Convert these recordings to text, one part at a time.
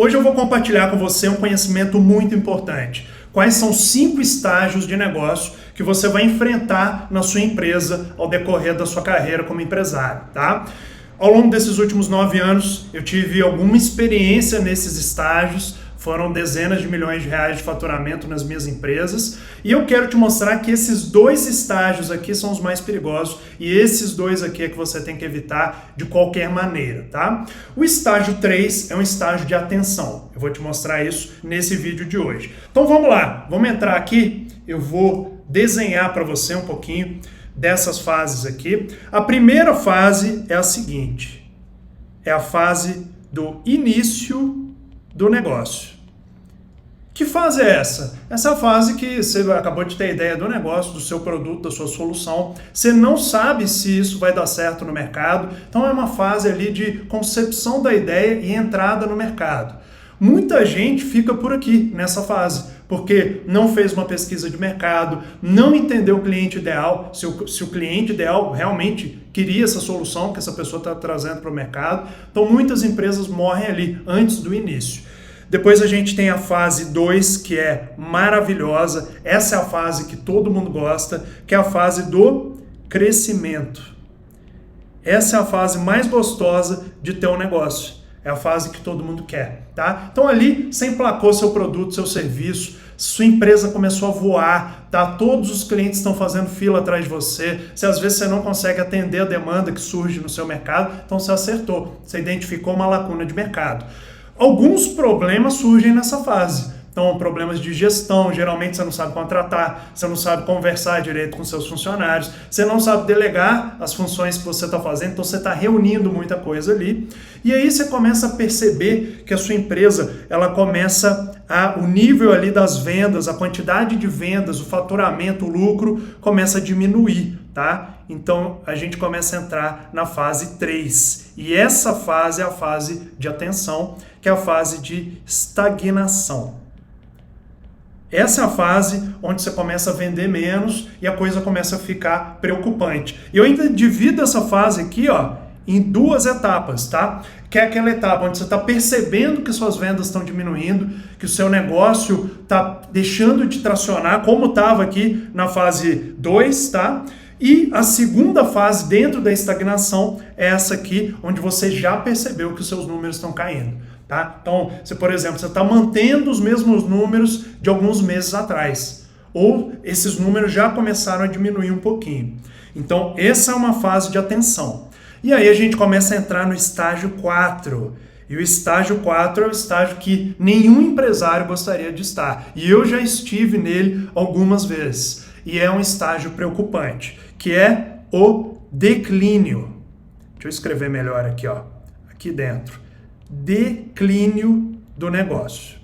Hoje eu vou compartilhar com você um conhecimento muito importante. Quais são 5 estágios de negócio que você vai enfrentar na sua empresa ao decorrer da sua carreira como empresário, tá? Ao longo desses últimos 9 anos, eu tive alguma experiência nesses estágios, foram dezenas de milhões de reais de faturamento nas minhas empresas, e eu quero te mostrar que esses 2 estágios aqui são os mais perigosos, e esses 2 aqui é que você tem que evitar de qualquer maneira, tá? O estágio 3 é um estágio de atenção, eu vou te mostrar isso nesse vídeo de hoje. Então vamos lá, vamos entrar aqui, eu vou desenhar para você um pouquinho dessas fases aqui. A primeira fase é a seguinte, é a fase do início do negócio. Que fase é essa? Essa fase que você acabou de ter ideia do negócio, do seu produto, da sua solução. Você não sabe se isso vai dar certo no mercado. Então é uma fase ali de concepção da ideia e entrada no mercado. Muita gente fica por aqui nessa fase, porque não fez uma pesquisa de mercado, não entendeu o cliente ideal, se o cliente ideal realmente queria essa solução que essa pessoa está trazendo para o mercado. Então muitas empresas morrem ali antes do início. Depois a gente tem a fase 2, que é maravilhosa. Essa é a fase que todo mundo gosta, que é a fase do crescimento. Essa é a fase mais gostosa de ter um negócio. É a fase que todo mundo quer, tá? Então ali você emplacou seu produto, seu serviço, sua empresa começou a voar, tá? Todos os clientes estão fazendo fila atrás de você. Se às vezes você não consegue atender a demanda que surge no seu mercado, então você acertou, você identificou uma lacuna de mercado. Alguns problemas surgem nessa fase. Então, problemas de gestão, geralmente você não sabe contratar, você não sabe conversar direito com seus funcionários, você não sabe delegar as funções que você está fazendo, então você está reunindo muita coisa ali. E aí você começa a perceber que a sua empresa, ela começa o nível ali das vendas, a quantidade de vendas, o faturamento, o lucro, começa a diminuir, tá? Então, a gente começa a entrar na fase 3. E essa fase é a fase de atenção, que é a fase de estagnação. Essa é a fase onde você começa a vender menos e a coisa começa a ficar preocupante. E eu ainda divido essa fase aqui, ó, em 2 etapas, tá? Que é aquela etapa onde você está percebendo que suas vendas estão diminuindo, que o seu negócio está deixando de tracionar, como estava aqui na fase 2, tá? E a segunda fase dentro da estagnação é essa aqui, onde você já percebeu que os seus números estão caindo. Tá? Então, por exemplo, você está mantendo os mesmos números de alguns meses atrás, ou esses números já começaram a diminuir um pouquinho. Então, essa é uma fase de atenção. E aí a gente começa a entrar no estágio 4. E o estágio 4 é o estágio que nenhum empresário gostaria de estar. E eu já estive nele algumas vezes. E é um estágio preocupante, que é o declínio. Deixa eu escrever melhor aqui, ó, aqui dentro. Declínio do negócio.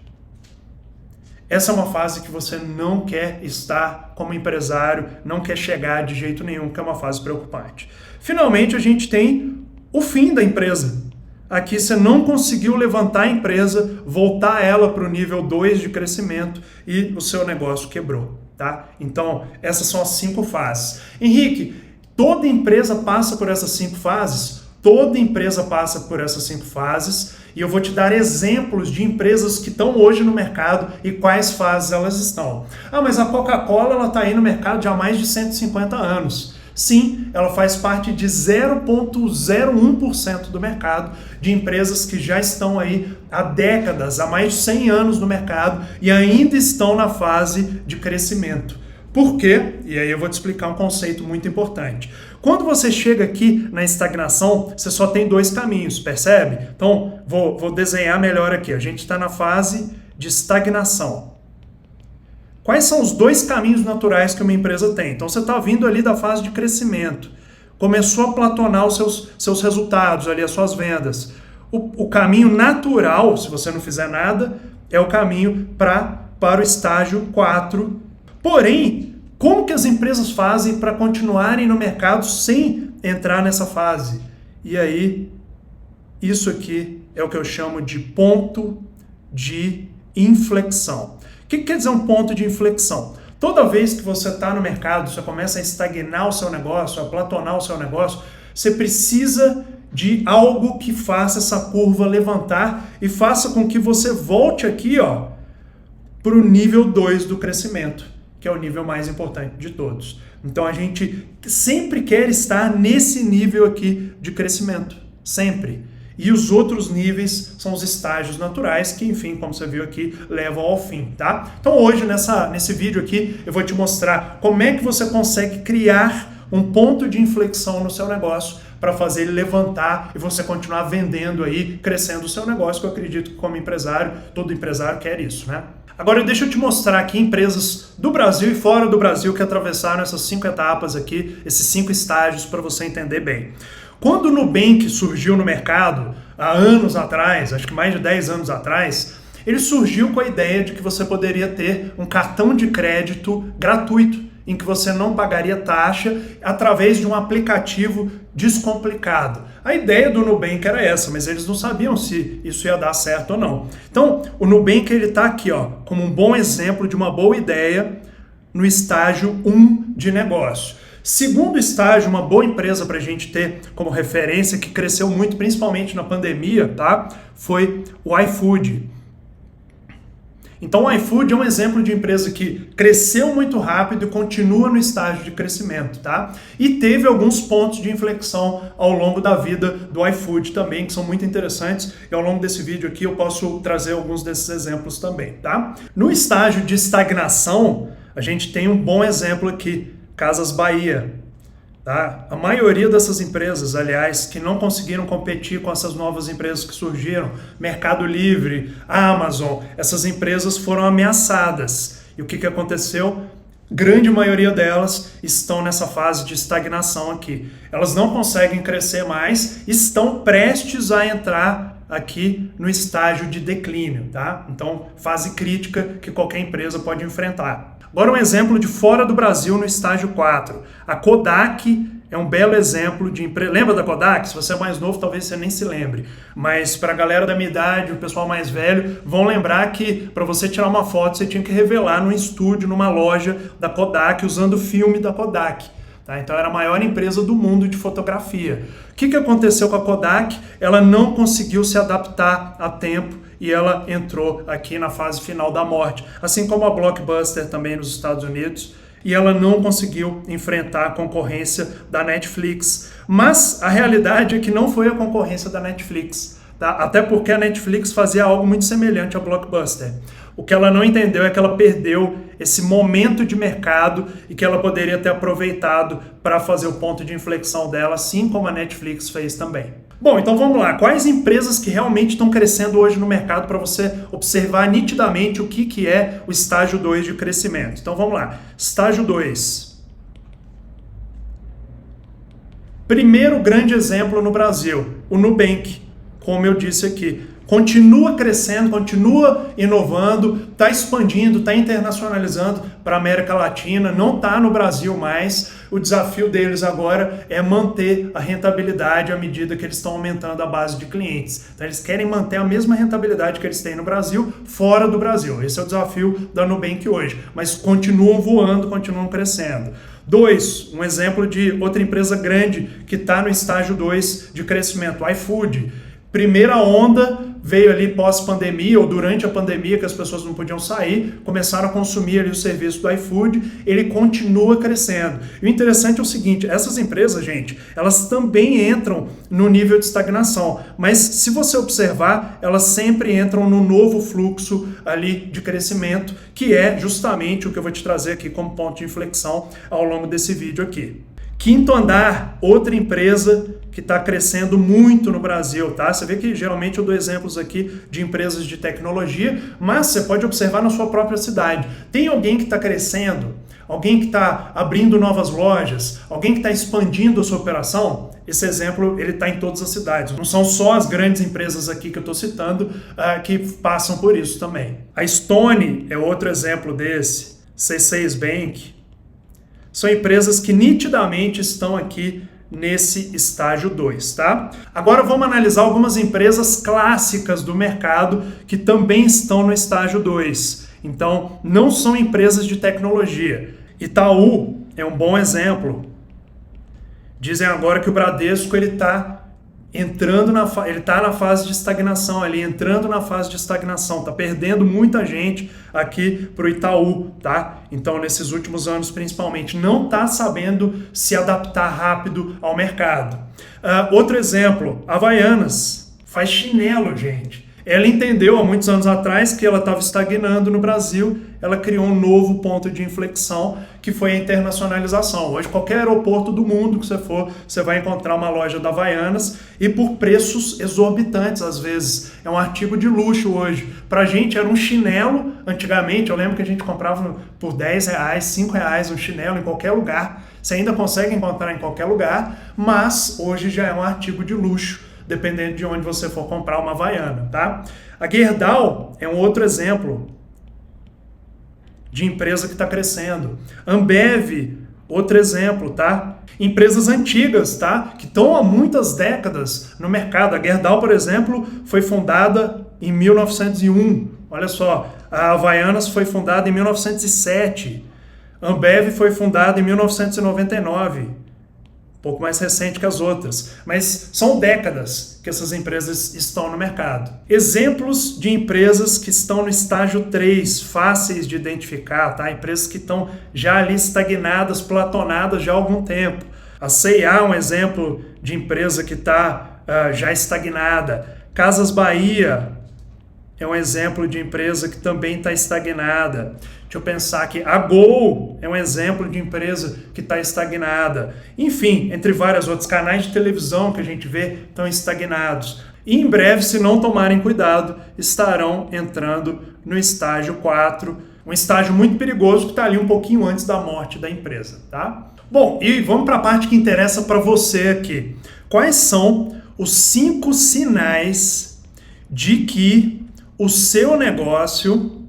Essa é uma fase que você não quer estar como empresário, não quer chegar de jeito nenhum, que é uma fase preocupante. Finalmente, a gente tem o fim da empresa. Aqui você não conseguiu levantar a empresa, voltar ela para o nível 2 de crescimento e o seu negócio quebrou, tá? Então, essas são as 5 fases. Henrique, toda empresa passa por essas 5 fases? Toda empresa passa por essas 5 fases e eu vou te dar exemplos de empresas que estão hoje no mercado e quais fases elas estão. Ah, mas a Coca-Cola está aí no mercado já há mais de 150 anos. Sim, ela faz parte de 0,01% do mercado de empresas que já estão aí há décadas, há mais de 100 anos no mercado e ainda estão na fase de crescimento. Por quê? E aí eu vou te explicar um conceito muito importante. Quando você chega aqui na estagnação, você só tem 2 caminhos, percebe? Então, vou desenhar melhor aqui. A gente está na fase de estagnação. Quais são os 2 caminhos naturais que uma empresa tem? Então, você está vindo ali da fase de crescimento. Começou a platonar os seus resultados, ali, as suas vendas. O caminho natural, se você não fizer nada, é o caminho para o estágio 4. Porém, como que as empresas fazem para continuarem no mercado sem entrar nessa fase? E aí, isso aqui é o que eu chamo de ponto de inflexão. O que quer dizer um ponto de inflexão? Toda vez que você está no mercado, você começa a estagnar o seu negócio, a platonar o seu negócio, você precisa de algo que faça essa curva levantar e faça com que você volte aqui, ó, para o nível 2 do crescimento, que é o nível mais importante de todos. Então a gente sempre quer estar nesse nível aqui de crescimento, sempre. E os outros níveis são os estágios naturais que, enfim, como você viu aqui, levam ao fim, tá? Então hoje, nesse vídeo aqui, eu vou te mostrar como é que você consegue criar um ponto de inflexão no seu negócio para fazer ele levantar e você continuar vendendo aí, crescendo o seu negócio, que eu acredito que como empresário, todo empresário quer isso, né? Agora deixa eu te mostrar aqui empresas do Brasil e fora do Brasil que atravessaram essas 5 etapas aqui, esses 5 estágios para você entender bem. Quando o Nubank surgiu no mercado, há anos atrás, acho que mais de 10 anos atrás, ele surgiu com a ideia de que você poderia ter um cartão de crédito gratuito, em que você não pagaria taxa através de um aplicativo descomplicado. A ideia do Nubank era essa, mas eles não sabiam se isso ia dar certo ou não. Então, o Nubank está aqui, ó, como um bom exemplo de uma boa ideia no estágio 1 de negócio. Segundo estágio, uma boa empresa para a gente ter como referência, que cresceu muito, principalmente na pandemia, tá? Foi o iFood. Então o iFood é um exemplo de empresa que cresceu muito rápido e continua no estágio de crescimento, tá? E teve alguns pontos de inflexão ao longo da vida do iFood também, que são muito interessantes, e ao longo desse vídeo aqui eu posso trazer alguns desses exemplos também, tá? No estágio de estagnação, a gente tem um bom exemplo aqui, Casas Bahia. Tá? A maioria dessas empresas, aliás, que não conseguiram competir com essas novas empresas que surgiram, Mercado Livre, Amazon, essas empresas foram ameaçadas. E o que aconteceu? Grande maioria delas estão nessa fase de estagnação aqui. Elas não conseguem crescer mais, estão prestes a entrar aqui no estágio de declínio, tá? Então, fase crítica que qualquer empresa pode enfrentar. Agora um exemplo de fora do Brasil no estágio 4. A Kodak é um belo exemplo de empresa. Lembra da Kodak? Se você é mais novo, talvez você nem se lembre. Mas para a galera da minha idade, o pessoal mais velho, vão lembrar que para você tirar uma foto, você tinha que revelar num estúdio, numa loja da Kodak, usando o filme da Kodak. Tá? Então era a maior empresa do mundo de fotografia. O que aconteceu com a Kodak? Ela não conseguiu se adaptar a tempo e ela entrou aqui na fase final da morte. Assim como a Blockbuster também nos Estados Unidos. E ela não conseguiu enfrentar a concorrência da Netflix. Mas a realidade é que não foi a concorrência da Netflix. Tá? Até porque a Netflix fazia algo muito semelhante à Blockbuster. O que ela não entendeu é que ela perdeu esse momento de mercado e que ela poderia ter aproveitado para fazer o ponto de inflexão dela, assim como a Netflix fez também. Bom, então vamos lá. Quais empresas que realmente estão crescendo hoje no mercado para você observar nitidamente o que é o estágio 2 de crescimento? Então vamos lá. Estágio 2. Primeiro grande exemplo no Brasil, o Nubank, como eu disse aqui. Continua crescendo, continua inovando, está expandindo, está internacionalizando para a América Latina, não está no Brasil mais. O desafio deles agora é manter a rentabilidade à medida que eles estão aumentando a base de clientes. Então eles querem manter a mesma rentabilidade que eles têm no Brasil, fora do Brasil. Esse é o desafio da Nubank hoje, mas continuam voando, continuam crescendo. 2, um exemplo de outra empresa grande que está no estágio 2 de crescimento, o iFood. Primeira onda veio ali pós-pandemia ou durante a pandemia, que as pessoas não podiam sair, começaram a consumir ali o serviço do iFood, ele continua crescendo. E o interessante é o seguinte, essas empresas, gente, elas também entram no nível de estagnação, mas se você observar, elas sempre entram no novo fluxo ali de crescimento, que é justamente o que eu vou te trazer aqui como ponto de inflexão ao longo desse vídeo aqui. Quinto andar, outra empresa que está crescendo muito no Brasil, tá? Você vê que geralmente eu dou exemplos aqui de empresas de tecnologia, mas você pode observar na sua própria cidade. Tem alguém que está crescendo? Alguém que está abrindo novas lojas? Alguém que está expandindo a sua operação? Esse exemplo ele está em todas as cidades. Não são só as grandes empresas aqui que eu estou citando que passam por isso também. A Stone é outro exemplo desse. C6 Bank. São empresas que nitidamente estão aqui nesse estágio 2, tá? Agora vamos analisar algumas empresas clássicas do mercado que também estão no estágio 2. Então, não são empresas de tecnologia. Itaú é um bom exemplo. Dizem agora que o Bradesco está ele está na fase de estagnação ali, entrando na fase de estagnação, está perdendo muita gente aqui para o Itaú, tá? Então, nesses últimos anos, principalmente, não está sabendo se adaptar rápido ao mercado. Outro exemplo, Havaianas, faz chinelo, gente. Ela entendeu há muitos anos atrás que ela estava estagnando no Brasil, ela criou um novo ponto de inflexão, que foi a internacionalização. Hoje, qualquer aeroporto do mundo que você for, você vai encontrar uma loja da Havaianas e por preços exorbitantes, às vezes. É um artigo de luxo hoje. Pra gente era um chinelo, antigamente, eu lembro que a gente comprava por R$10, R$5 um chinelo em qualquer lugar. Você ainda consegue encontrar em qualquer lugar, mas hoje já é um artigo de luxo, dependendo de onde você for comprar uma Havaiana, tá? A Gerdau é um outro exemplo de empresa que está crescendo. Ambev, outro exemplo, tá? Empresas antigas, tá? Que estão há muitas décadas no mercado. A Gerdau, por exemplo, foi fundada em 1901. Olha só, a Havaianas foi fundada em 1907. Ambev foi fundada em 1999. Pouco mais recente que as outras, mas são décadas que essas empresas estão no mercado. Exemplos de empresas que estão no estágio 3, fáceis de identificar, tá? Empresas que estão já ali estagnadas, platonadas já há algum tempo. A C&A é um exemplo de empresa que está já estagnada. Casas Bahia é um exemplo de empresa que também está estagnada. Deixa eu pensar aqui. A Gol é um exemplo de empresa que está estagnada. Enfim, entre vários outros canais de televisão que a gente vê estão estagnados. E em breve, se não tomarem cuidado, estarão entrando no estágio 4, um estágio muito perigoso que está ali um pouquinho antes da morte da empresa, tá? Bom, e vamos para a parte que interessa para você aqui. Quais são os 5 sinais de que o seu negócio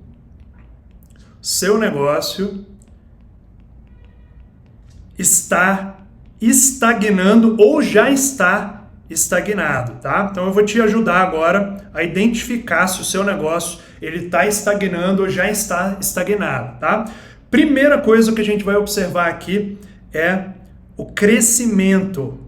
está estagnando ou já está estagnado, tá? Então eu vou te ajudar agora a identificar se o seu negócio ele está estagnando ou já está estagnado, tá? Primeira coisa que a gente vai observar aqui é o crescimento.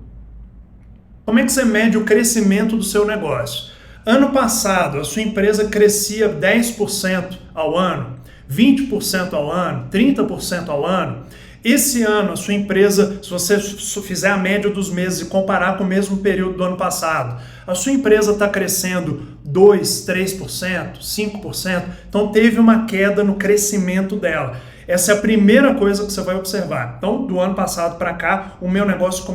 Como é que você mede o crescimento do seu negócio? Ano passado, a sua empresa crescia 10% ao ano, 20% ao ano, 30% ao ano. Esse ano, a sua empresa, se você fizer a média dos meses e comparar com o mesmo período do ano passado, a sua empresa está crescendo 2%, 3%, 5%, então teve uma queda no crescimento dela. Essa é a primeira coisa que você vai observar. Então, do ano passado para cá, o meu negócio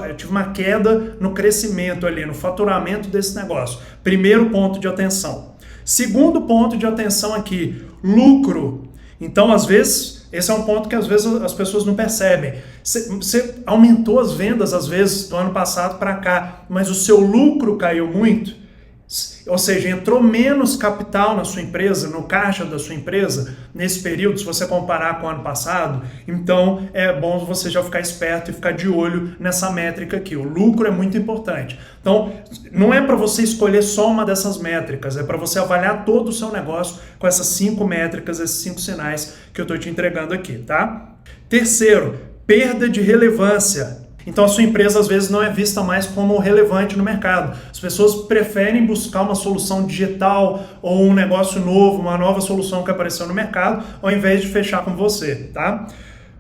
eu tive uma queda no crescimento ali, no faturamento desse negócio. Primeiro ponto de atenção. Segundo ponto de atenção aqui, lucro. Então, às vezes, esse é um ponto que às vezes as pessoas não percebem. Você aumentou as vendas, às vezes, do ano passado para cá, mas o seu lucro caiu muito. Ou seja, entrou menos capital na sua empresa, no caixa da sua empresa, nesse período, se você comparar com o ano passado, então é bom você já ficar esperto e ficar de olho nessa métrica aqui. O lucro é muito importante. Então, não é para você escolher só uma dessas métricas, é para você avaliar todo o seu negócio com essas 5 métricas, esses 5 sinais que eu estou te entregando aqui, tá? Terceiro, perda de relevância. Então a sua empresa às vezes não é vista mais como relevante no mercado. As pessoas preferem buscar uma solução digital ou um negócio novo, uma nova solução que apareceu no mercado, ao invés de fechar com você, tá?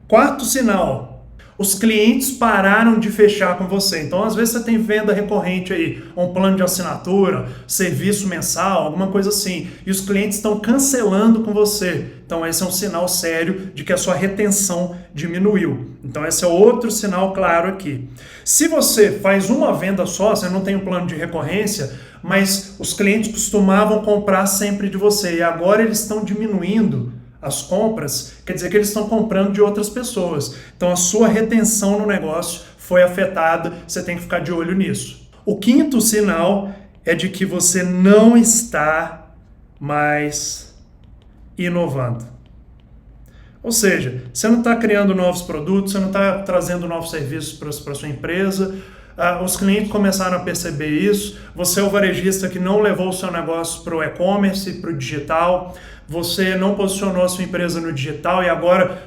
Quarto sinal. Os clientes pararam de fechar com você. Então, às vezes, você tem venda recorrente aí, um plano de assinatura, serviço mensal, alguma coisa assim. E os clientes estão cancelando com você. Então, esse é um sinal sério de que a sua retenção diminuiu. Então, esse é outro sinal claro aqui. Se você faz uma venda só, você não tem um plano de recorrência, mas os clientes costumavam comprar sempre de você e agora eles estão diminuindo as compras, quer dizer que eles estão comprando de outras pessoas. Então a sua retenção no negócio foi afetada, você tem que ficar de olho nisso. O quinto sinal é de que você não está mais inovando. Ou seja, você não está criando novos produtos, você não está trazendo novos serviços para a sua empresa, os clientes começaram a perceber isso, você é o varejista que não levou o seu negócio para o e-commerce, para o digital, você não posicionou a sua empresa no digital e agora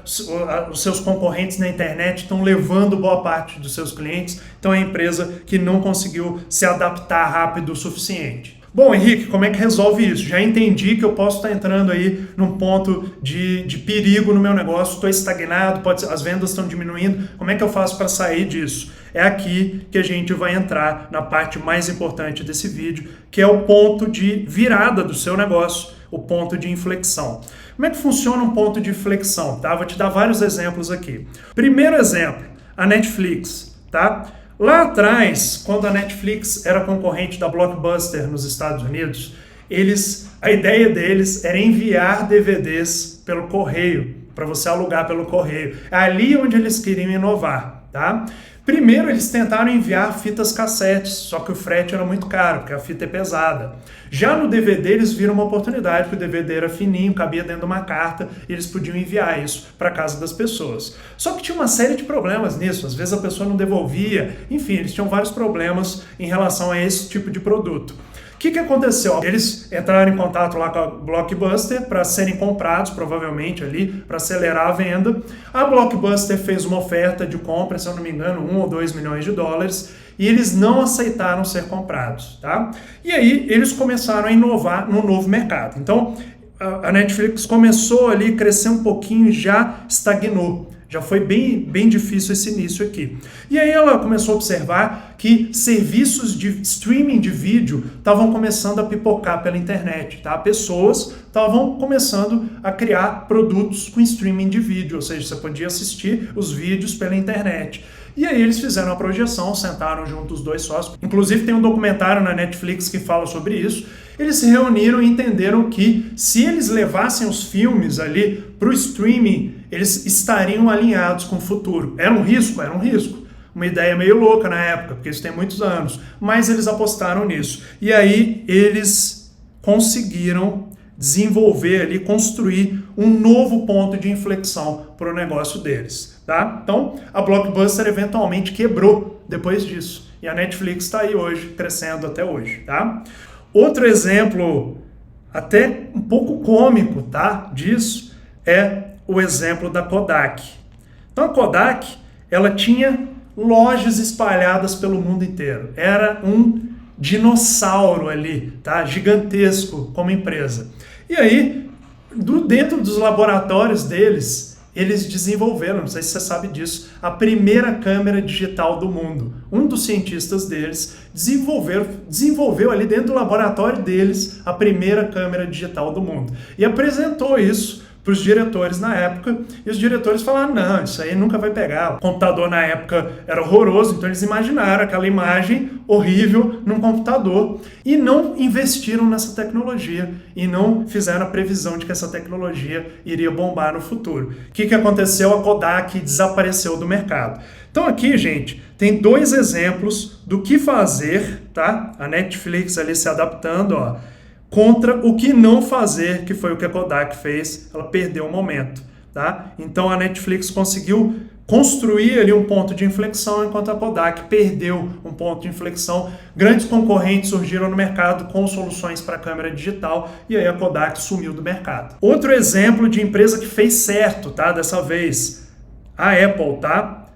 os seus concorrentes na internet estão levando boa parte dos seus clientes, então é a empresa que não conseguiu se adaptar rápido o suficiente. Bom, Henrique, como é que resolve isso? Já entendi que eu posso estar entrando aí num ponto de perigo no meu negócio, estou estagnado, as vendas estão diminuindo, como é que eu faço para sair disso? É aqui que a gente vai entrar na parte mais importante desse vídeo, que é o ponto de virada do seu negócio, o ponto de inflexão. Como é que funciona um ponto de inflexão? Tá? Vou te dar vários exemplos aqui. Primeiro exemplo, a Netflix, tá? Lá atrás, quando a Netflix era concorrente da Blockbuster nos Estados Unidos, a ideia deles era enviar DVDs pelo correio, para você alugar pelo correio. É ali onde eles queriam inovar, tá? Primeiro, eles tentaram enviar fitas cassetes, só que o frete era muito caro, porque a fita é pesada. Já no DVD, eles viram uma oportunidade, porque o DVD era fininho, cabia dentro de uma carta, e eles podiam enviar isso para casa das pessoas. Só que tinha uma série de problemas nisso, às vezes a pessoa não devolvia, enfim, eles tinham vários problemas em relação a esse tipo de produto. O que aconteceu? Eles entraram em contato lá com a Blockbuster para serem comprados, provavelmente ali, para acelerar a venda. A Blockbuster fez uma oferta de compra, se eu não me engano, 1 ou 2 milhões de dólares, e eles não aceitaram ser comprados, tá? E aí eles começaram a inovar no novo mercado. Então, a Netflix começou ali a crescer um pouquinho e já estagnou. Já foi bem difícil esse início aqui. E aí ela começou a observar que serviços de streaming de vídeo estavam começando a pipocar pela internet, tá? Pessoas estavam começando a criar produtos com streaming de vídeo, ou seja, você podia assistir os vídeos pela internet. E aí eles fizeram a projeção, sentaram junto os dois sócios. Inclusive tem um documentário na Netflix que fala sobre isso. Eles se reuniram e entenderam que se eles levassem os filmes ali para o streaming, eles estariam alinhados com o futuro. Era um risco? Era um risco. Uma ideia meio louca na época, porque isso tem muitos anos. Mas eles apostaram nisso. E aí eles conseguiram desenvolver ali, construir um novo ponto de inflexão para o negócio deles. Tá? Então, a Blockbuster eventualmente quebrou depois disso. E a Netflix está aí hoje, crescendo até hoje. Tá? Outro exemplo, até um pouco cômico, tá, disso, é o exemplo da Kodak. Então, a Kodak, ela tinha lojas espalhadas pelo mundo inteiro. Era um dinossauro ali, tá, gigantesco como empresa. E aí, dentro dos laboratórios deles, eles desenvolveram, não sei se você sabe disso, a primeira câmera digital do mundo. Um dos cientistas deles desenvolveu ali dentro do laboratório deles a primeira câmera digital do mundo. E apresentou isso para os diretores na época, e os diretores falaram, não, isso aí nunca vai pegar. O computador na época era horroroso, então eles imaginaram aquela imagem horrível num computador e não investiram nessa tecnologia e não fizeram a previsão de que essa tecnologia iria bombar no futuro. O que aconteceu? A Kodak desapareceu do mercado. Então aqui, gente, tem dois exemplos do que fazer, tá? A Netflix ali se adaptando, ó, contra o que não fazer, que foi o que a Kodak fez, ela perdeu o momento, tá? Então a Netflix conseguiu construir ali um ponto de inflexão, enquanto a Kodak perdeu um ponto de inflexão. Grandes concorrentes surgiram no mercado com soluções para câmera digital e aí a Kodak sumiu do mercado. Outro exemplo de empresa que fez certo, tá? Dessa vez, a Apple, tá?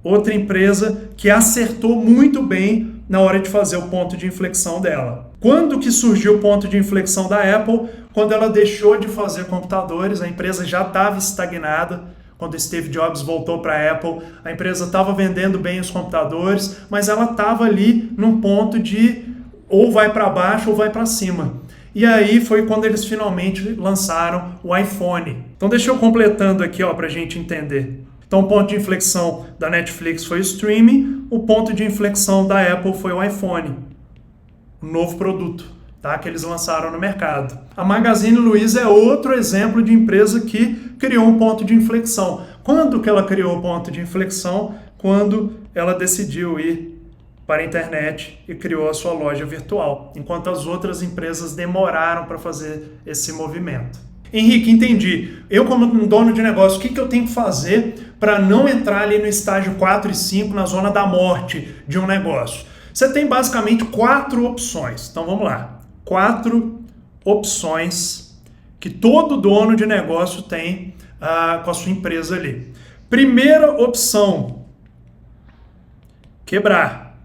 Outra empresa que acertou muito bem na hora de fazer o ponto de inflexão dela. Quando que surgiu o ponto de inflexão da Apple? Quando ela deixou de fazer computadores, a empresa já estava estagnada. Quando Steve Jobs voltou para a Apple, a empresa estava vendendo bem os computadores, mas ela estava ali num ponto de ou vai para baixo ou vai para cima. E aí foi quando eles finalmente lançaram o iPhone. Então deixa eu completando aqui para a gente entender. Então o ponto de inflexão da Netflix foi o streaming, o ponto de inflexão da Apple foi o iPhone, o novo produto, tá, que eles lançaram no mercado. A Magazine Luiza é outro exemplo de empresa que criou um ponto de inflexão. Quando que ela criou o ponto de inflexão? Quando ela decidiu ir para a internet e criou a sua loja virtual, enquanto as outras empresas demoraram para fazer esse movimento. Henrique, entendi. Eu, como um dono de negócio, o que eu tenho que fazer para não entrar ali no estágio 4 e 5, na zona da morte de um negócio? Você tem basicamente 4 opções. Então vamos lá. 4 opções que todo dono de negócio tem com a sua empresa ali. Primeira opção, quebrar.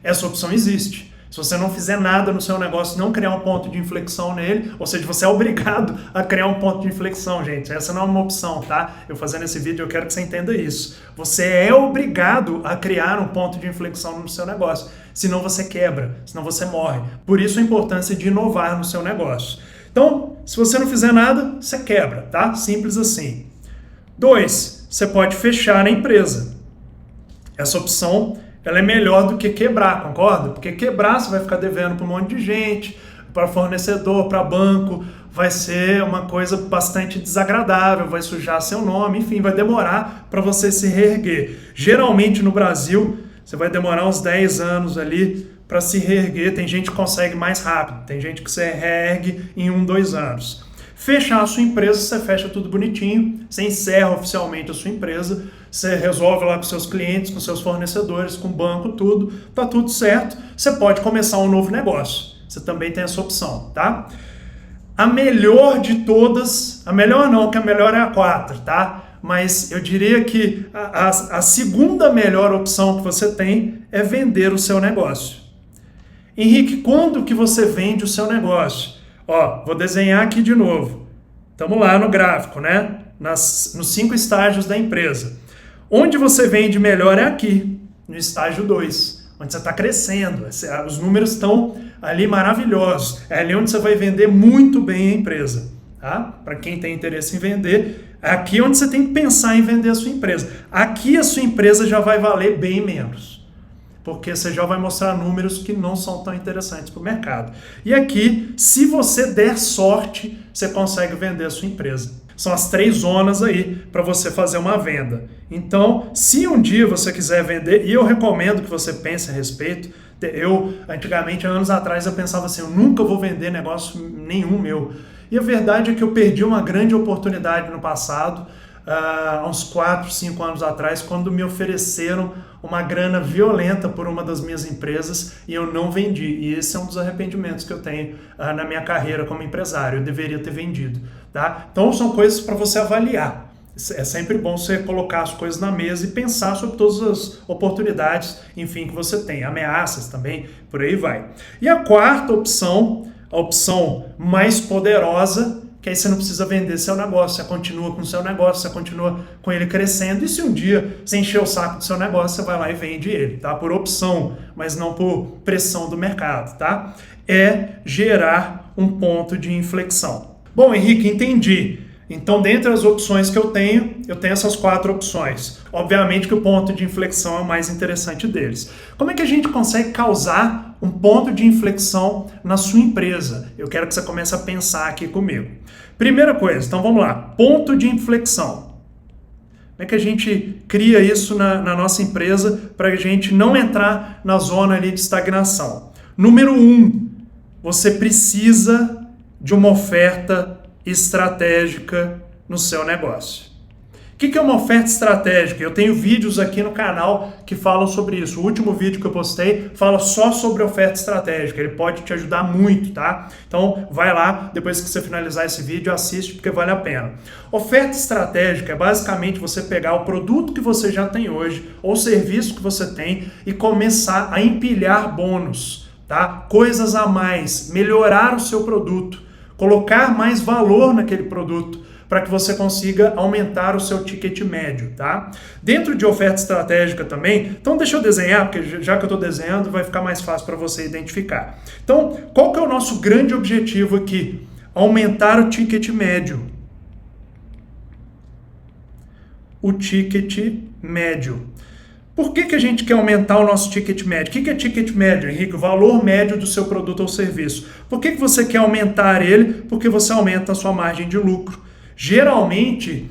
Essa opção existe. Se você não fizer nada no seu negócio, não criar um ponto de inflexão nele, ou seja, você é obrigado a criar um ponto de inflexão, gente. Essa não é uma opção, tá? Eu fazendo esse vídeo, eu quero que você entenda isso. Você é obrigado a criar um ponto de inflexão no seu negócio. Senão você quebra, senão você morre. Por isso a importância de inovar no seu negócio. Então, se você não fizer nada, você quebra, tá? Simples assim. 2, você pode fechar a empresa. Essa opção, ela é melhor do que quebrar, concorda? Porque quebrar você vai ficar devendo para um monte de gente, para fornecedor, para banco, vai ser uma coisa bastante desagradável, vai sujar seu nome, enfim, vai demorar para você se reerguer. Geralmente no Brasil, você vai demorar uns 10 anos ali para se reerguer, tem gente que consegue mais rápido, tem gente que se reergue em 1, 2 anos. Fechar a sua empresa, você fecha tudo bonitinho, você encerra oficialmente a sua empresa, você resolve lá com seus clientes, com seus fornecedores, com o banco, tudo, tá tudo certo, você pode começar um novo negócio. Você também tem essa opção, tá? A melhor de todas, a melhor não, que a melhor é a 4, tá? Mas eu diria que a segunda melhor opção que você tem é vender o seu negócio. Henrique, quando que você vende o seu negócio? Ó, vou desenhar aqui de novo. Estamos lá no gráfico, né? Nos 5 estágios da empresa. Onde você vende melhor é aqui, no estágio 2, onde você está crescendo. Os números estão ali maravilhosos. É ali onde você vai vender muito bem a empresa. Tá? Para quem tem interesse em vender, é aqui onde você tem que pensar em vender a sua empresa. Aqui a sua empresa já vai valer bem menos. Porque você já vai mostrar números que não são tão interessantes para o mercado. E aqui, se você der sorte, você consegue vender a sua empresa. São as 3 zonas aí para você fazer uma venda. Então, se um dia você quiser vender, e eu recomendo que você pense a respeito, antigamente, anos atrás, eu pensava assim, eu nunca vou vender negócio nenhum meu. E a verdade é que eu perdi uma grande oportunidade no passado, há uns 4, 5 anos atrás, quando me ofereceram uma grana violenta por uma das minhas empresas e eu não vendi. E esse é um dos arrependimentos que eu tenho na minha carreira como empresário. Eu deveria ter vendido. Tá? Então são coisas para você avaliar. É sempre bom você colocar as coisas na mesa e pensar sobre todas as oportunidades, enfim, que você tem. Ameaças também, por aí vai. E a 4ª opção, a opção mais poderosa, que aí você não precisa vender seu negócio, você continua com o seu negócio, você continua com ele crescendo, e se um dia você encher o saco do seu negócio, você vai lá e vende ele, tá? Por opção, mas não por pressão do mercado, tá? É gerar um ponto de inflexão. Bom, Henrique, entendi. Então, dentre as opções que eu tenho essas 4 opções. Obviamente que o ponto de inflexão é o mais interessante deles. Como é que a gente consegue causar um ponto de inflexão na sua empresa? Eu quero que você comece a pensar aqui comigo. Primeira coisa, então vamos lá. Ponto de inflexão. Como é que a gente cria isso na nossa empresa para a gente não entrar na zona ali de estagnação? Número 1, você precisa de uma oferta estratégica no seu negócio. O que é uma oferta estratégica? Eu tenho vídeos aqui no canal que falam sobre isso. O último vídeo que eu postei fala só sobre oferta estratégica. Ele pode te ajudar muito, tá? Então vai lá, depois que você finalizar esse vídeo, assiste porque vale a pena. Oferta estratégica é basicamente você pegar o produto que você já tem hoje ou o serviço que você tem e começar a empilhar bônus, tá? Coisas a mais, melhorar o seu produto, colocar mais valor naquele produto para que você consiga aumentar o seu ticket médio, tá? Dentro de oferta estratégica também, então deixa eu desenhar, porque já que eu estou desenhando vai ficar mais fácil para você identificar. Então, qual que é o nosso grande objetivo aqui? Aumentar o ticket médio. O ticket médio. Por que a gente quer aumentar o nosso ticket médio? O que é ticket médio, Henrique? O valor médio do seu produto ou serviço. Por que você quer aumentar ele? Porque você aumenta a sua margem de lucro. Geralmente,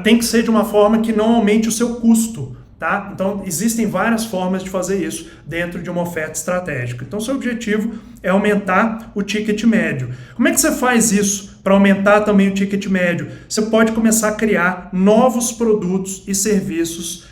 tem que ser de uma forma que não aumente o seu custo. tá? Então, existem várias formas de fazer isso dentro de uma oferta estratégica. Então, seu objetivo é aumentar o ticket médio. Como é que você faz isso para aumentar também o ticket médio? Você pode começar a criar novos produtos e serviços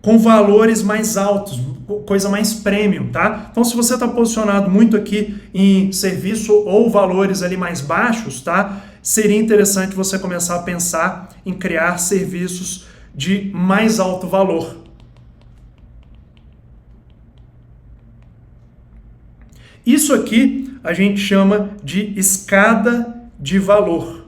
com valores mais altos, coisa mais premium, tá? Então, se você está posicionado muito aqui em serviço ou valores ali mais baixos, tá? Seria interessante você começar a pensar em criar serviços de mais alto valor. Isso aqui a gente chama de escada de valor.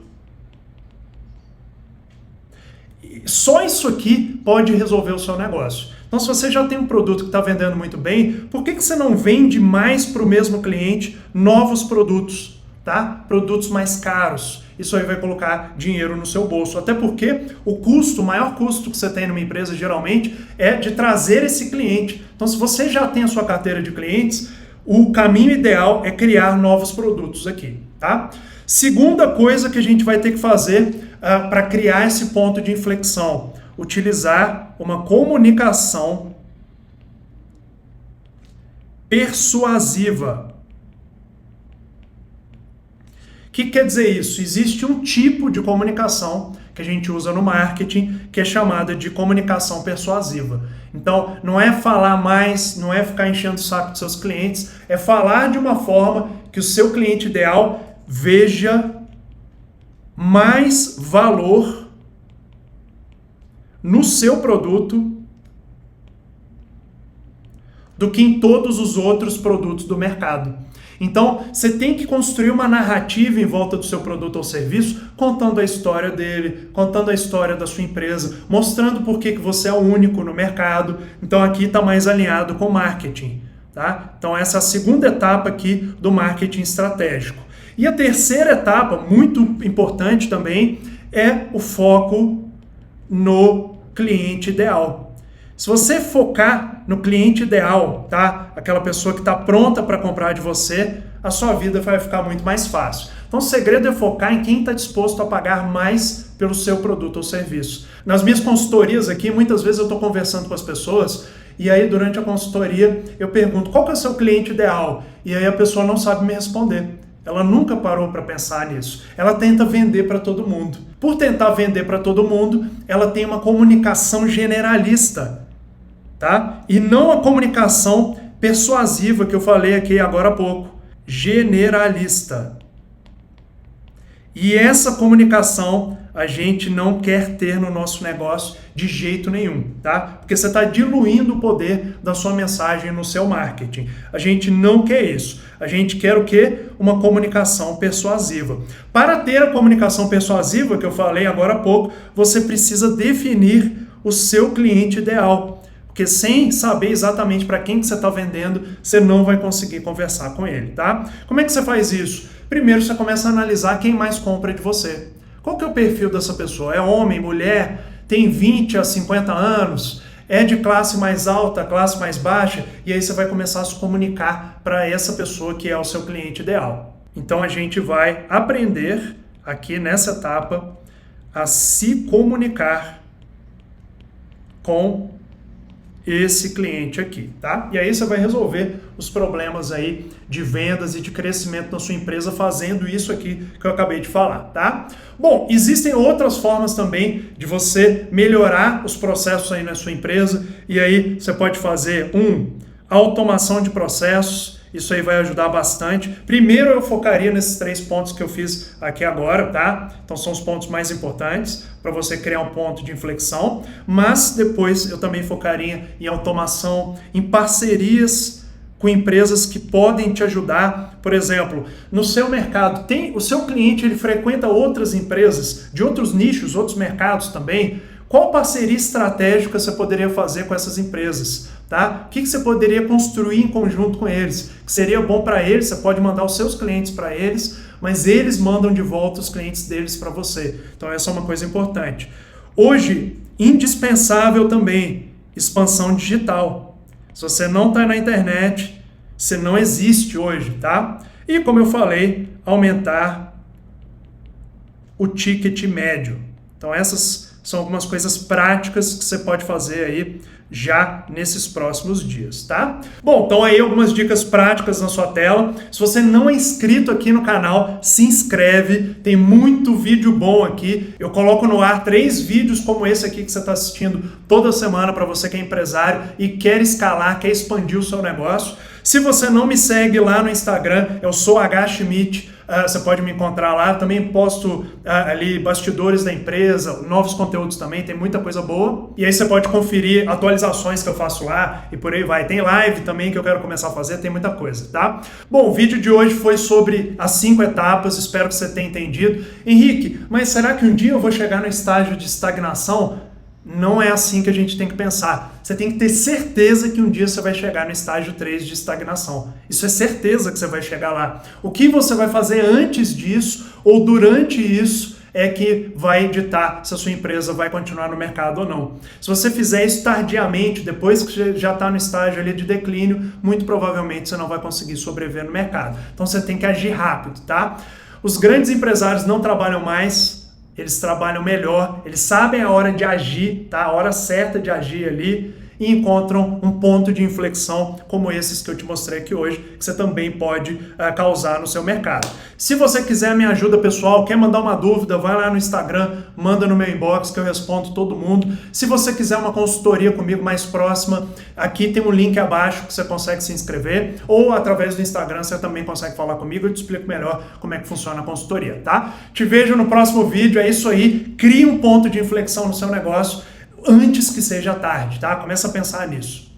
Só isso aqui pode resolver o seu negócio. Então, se você já tem um produto que está vendendo muito bem, por que você não vende mais para o mesmo cliente novos produtos, tá? Produtos mais caros. Isso aí vai colocar dinheiro no seu bolso. Até porque o maior custo que você tem numa empresa, geralmente, é de trazer esse cliente. Então, se você já tem a sua carteira de clientes, o caminho ideal é criar novos produtos aqui, tá? Segunda coisa que a gente vai ter que fazer para criar esse ponto de inflexão, utilizar uma comunicação persuasiva. O que quer dizer isso? Existe um tipo de comunicação que a gente usa no marketing que é chamada de comunicação persuasiva. Então, não é falar mais, não é ficar enchendo o saco dos seus clientes, é falar de uma forma que o seu cliente ideal veja mais valor no seu produto do que em todos os outros produtos do mercado. Então, você tem que construir uma narrativa em volta do seu produto ou serviço, contando a história dele, contando a história da sua empresa, mostrando por que você é o único no mercado. Então, aqui está mais alinhado com o marketing, tá? Então, essa é a segunda etapa aqui do marketing estratégico. E a terceira etapa, muito importante também, é o foco no cliente ideal. Se você focar no cliente ideal, tá? Aquela pessoa que está pronta para comprar de você, a sua vida vai ficar muito mais fácil. Então, o segredo é focar em quem está disposto a pagar mais pelo seu produto ou serviço. Nas minhas consultorias aqui, muitas vezes eu estou conversando com as pessoas e aí, durante a consultoria, eu pergunto qual que é o seu cliente ideal? E aí a pessoa não sabe me responder. Ela nunca parou para pensar nisso. Ela tenta vender para todo mundo. Por tentar vender para todo mundo, ela tem uma comunicação generalista, tá? E não a comunicação persuasiva que eu falei aqui agora há pouco. Generalista. E essa comunicação a gente não quer ter no nosso negócio de jeito nenhum, tá? Porque você está diluindo o poder da sua mensagem no seu marketing. A gente não quer isso. A gente quer o quê? Uma comunicação persuasiva. Para ter a comunicação persuasiva, que eu falei agora há pouco, você precisa definir o seu cliente ideal. Porque sem saber exatamente para quem que você está vendendo, você não vai conseguir conversar com ele, tá? Como é que você faz isso? Primeiro você começa a analisar quem mais compra de você. Qual que é o perfil dessa pessoa? É homem, mulher, tem 20 a 50 anos, é de classe mais alta, classe mais baixa, e aí você vai começar a se comunicar para essa pessoa que é o seu cliente ideal. Então a gente vai aprender aqui nessa etapa a se comunicar com esse cliente aqui, tá? E aí você vai resolver os problemas aí de vendas e de crescimento na sua empresa fazendo isso aqui que eu acabei de falar, tá? Bom, existem outras formas também de você melhorar os processos aí na sua empresa, e aí você pode fazer automação de processos. Isso aí vai ajudar bastante. Primeiro eu focaria nesses 3 pontos que eu fiz aqui agora, tá? Então são os pontos mais importantes para você criar um ponto de inflexão, mas depois eu também focaria em automação, em parcerias com empresas que podem te ajudar. Por exemplo, no seu mercado, o seu cliente ele frequenta outras empresas de outros nichos, outros mercados também. Qual parceria estratégica você poderia fazer com essas empresas? Tá? O que você poderia construir em conjunto com eles? Que seria bom para eles, você pode mandar os seus clientes para eles, mas eles mandam de volta os clientes deles para você. Então essa é uma coisa importante. Hoje, indispensável também, expansão digital. Se você não está na internet, você não existe hoje, tá? E como eu falei, aumentar o ticket médio. Então essas são algumas coisas práticas que você pode fazer aí já nesses próximos dias, tá? Bom, então aí algumas dicas práticas na sua tela. Se você não é inscrito aqui no canal, se inscreve, tem muito vídeo bom aqui. Eu coloco no ar 3 vídeos como esse aqui que você está assistindo toda semana para você que é empresário e quer escalar, quer expandir o seu negócio. Se você não me segue lá no Instagram, eu sou H. Schmidt, você pode me encontrar lá. Eu também posto ali bastidores da empresa, novos conteúdos também, tem muita coisa boa. E aí você pode conferir atualizações que eu faço lá e por aí vai. Tem live também que eu quero começar a fazer, tem muita coisa, tá? Bom, o vídeo de hoje foi sobre as 5 etapas, espero que você tenha entendido. Henrique, mas será que um dia eu vou chegar no estágio de estagnação? Não é assim que a gente tem que pensar. Você tem que ter certeza que um dia você vai chegar no estágio 3 de estagnação. Isso é certeza que você vai chegar lá. O que você vai fazer antes disso ou durante isso é que vai ditar se a sua empresa vai continuar no mercado ou não. Se você fizer isso tardiamente, depois que você já está no estágio ali de declínio, muito provavelmente você não vai conseguir sobreviver no mercado. Então você tem que agir rápido, tá? Os grandes empresários não trabalham mais, eles trabalham melhor, eles sabem a hora de agir, tá? A hora certa de agir ali e encontram um ponto de inflexão como esses que eu te mostrei aqui hoje, que você também pode causar no seu mercado. Se você quiser minha ajuda pessoal, quer mandar uma dúvida, vai lá no Instagram, manda no meu inbox que eu respondo todo mundo. Se você quiser uma consultoria comigo mais próxima, aqui tem um link abaixo que você consegue se inscrever, ou através do Instagram você também consegue falar comigo, eu te explico melhor como é que funciona a consultoria, tá? Te vejo no próximo vídeo, é isso aí, crie um ponto de inflexão no seu negócio, antes que seja tarde, tá? Começa a pensar nisso.